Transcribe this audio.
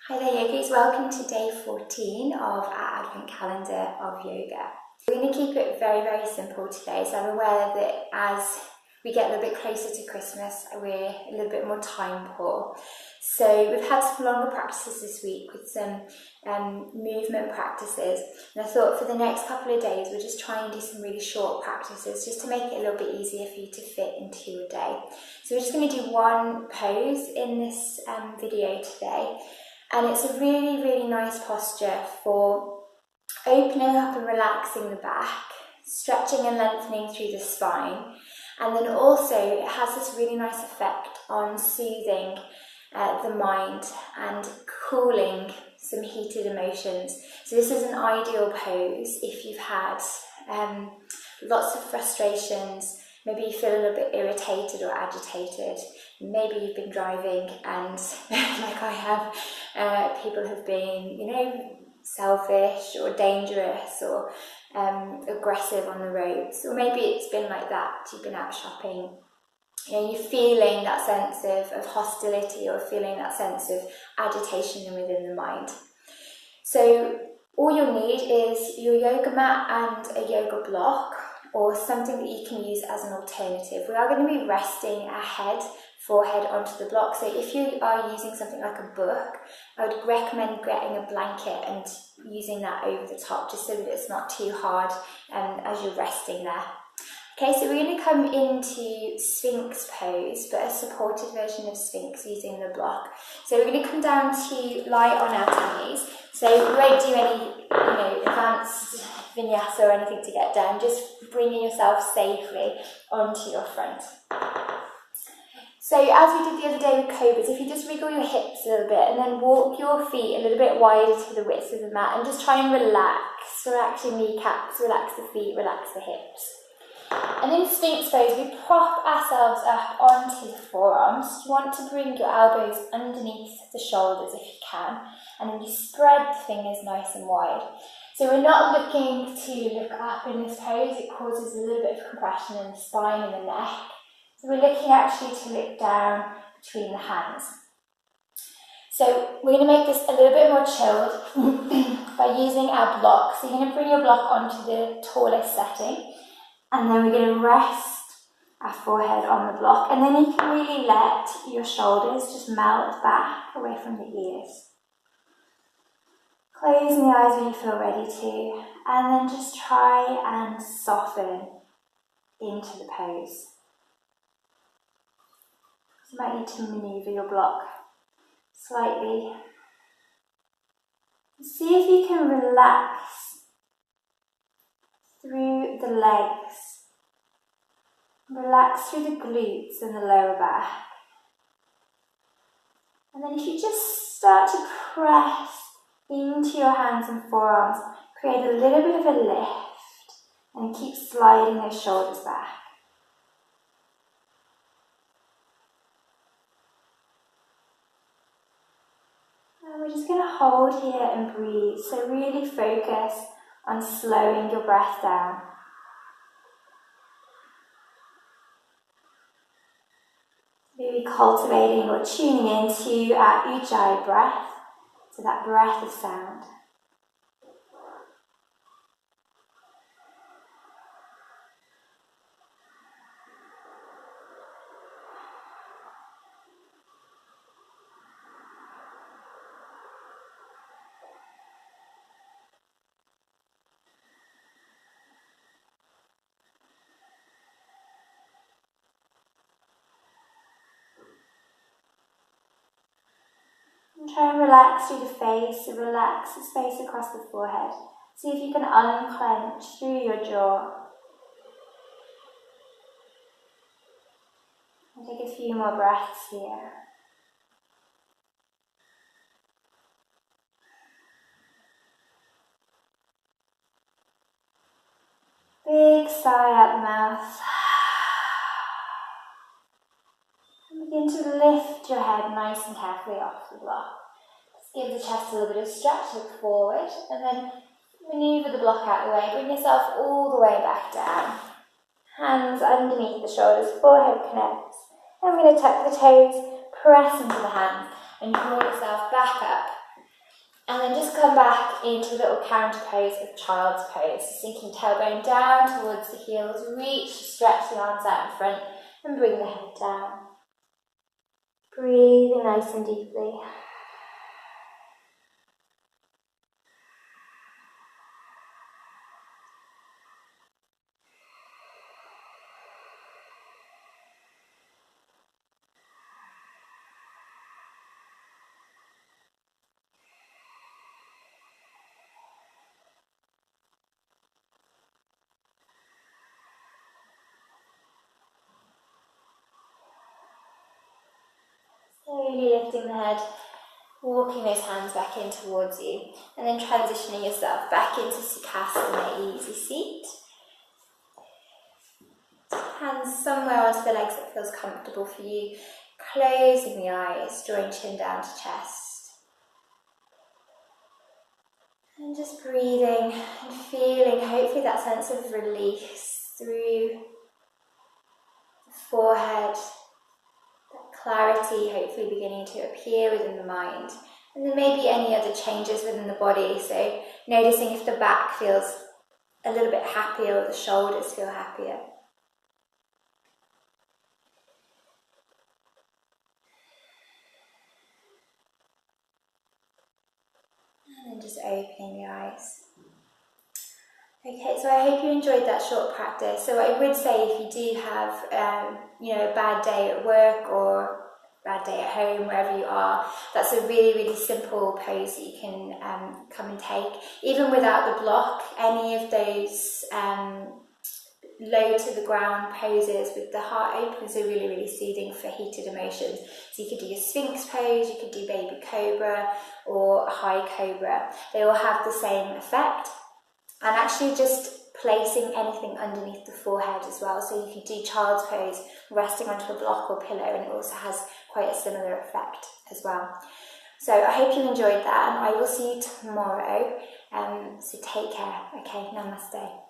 Hi there yogis, welcome to day 14 of our advent calendar of yoga. We're going to keep it very, very simple today, so I'm aware that as we get a little bit closer to Christmas, we're a little bit more time poor. So we've had some longer practices this week with some movement practices, and I thought for the next couple of days we'll just try and do some really short practices just to make it a little bit easier for you to fit into your day. So we're just going to do one pose in this video today. And it's a really, really nice posture for opening up and relaxing the back, stretching and lengthening through the spine. And then also it has this really nice effect on soothing the mind and cooling some heated emotions. So this is an ideal pose if you've had lots of frustrations. Maybe you feel a little bit irritated or agitated. Maybe you've been driving and, like I have, people have been, selfish or dangerous or aggressive on the roads. Or maybe it's been like that. You've been out shopping. You're feeling that sense of hostility or feeling that sense of agitation within the mind. So all you'll need is your yoga mat and a yoga block, or something that you can use as an alternative. We are going to be resting our forehead onto the block. So if you are using something like a book, I would recommend getting a blanket and using that over the top, just so that it's not too hard as you're resting there. Okay, so we're going to come into Sphinx pose, but a supported version of Sphinx using the block. So we're going to come down to lie on our tummies. So we won't do any, advanced vinyasa or anything to get down, just bringing yourself safely onto your front. So as we did the other day with cobras, if you just wriggle your hips a little bit and then walk your feet a little bit wider to the width of the mat and just try and relax your kneecaps, relax the feet, relax the hips. And in Sphinx pose, we prop ourselves up onto the forearms. You want to bring your elbows underneath the shoulders if you can, and then you spread the fingers nice and wide. So we're not looking to look up in this pose. It causes a little bit of compression in the spine and the neck. So we're looking actually to look down between the hands. So we're going to make this a little bit more chilled by using our block. So you're going to bring your block onto the tallest setting, and then we're going to rest our forehead on the block, and then you can really let your shoulders just melt back away from the ears. Closing the eyes when you feel ready to, and then just try and soften into the pose. You might need to maneuver your block slightly. See if you can relax through the legs. Relax through the glutes and the lower back. And then if you just start to press into your hands and forearms, create a little bit of a lift and keep sliding those shoulders back. And we're just going to hold here and breathe. So really focus on slowing your breath down. Maybe cultivating or tuning into our Ujjayi breath, so that breath of sound. And try and relax through the face, relax the space across the forehead. See if you can unclench through your jaw. And take a few more breaths here. Big sigh out the mouth. And begin to lift your head nice and carefully off the block. Just give the chest a little bit of stretch, look forward, and then maneuver the block out of the way. Bring yourself all the way back down. Hands underneath the shoulders, forehead connects. And we're going to tuck the toes, press into the hands, and draw yourself back up And then just come back into a little counter pose of child's pose. Sinking tailbone down towards the heels, reach, stretch the arms out in front and bring the head down. Breathing nice and deeply. Slowly lifting the head, walking those hands back in towards you, and then transitioning yourself back into Sukhasana, easy seat. Hands somewhere onto the legs that feels comfortable for you. Closing the eyes, drawing chin down to chest. And just breathing and feeling, hopefully, that sense of release through the forehead. That clarity hopefully beginning to appear within the mind. And then maybe any other changes within the body. So noticing if the back feels a little bit happier or the shoulders feel happier. And then just opening the eyes. Okay, so I hope you enjoyed that short practice. So I would say if you do have, a bad day at work or a bad day at home, wherever you are, that's a really, really simple pose that you can come and take. Even without the block, any of those low to the ground poses with the heart open are really, really soothing for heated emotions. So you could do your Sphinx pose, you could do baby cobra or high cobra. They all have the same effect. And actually just placing anything underneath the forehead as well. So you could do child's pose, resting onto a block or pillow, and it also has quite a similar effect as well. So I hope you enjoyed that, and I will see you tomorrow. So take care. Okay, namaste.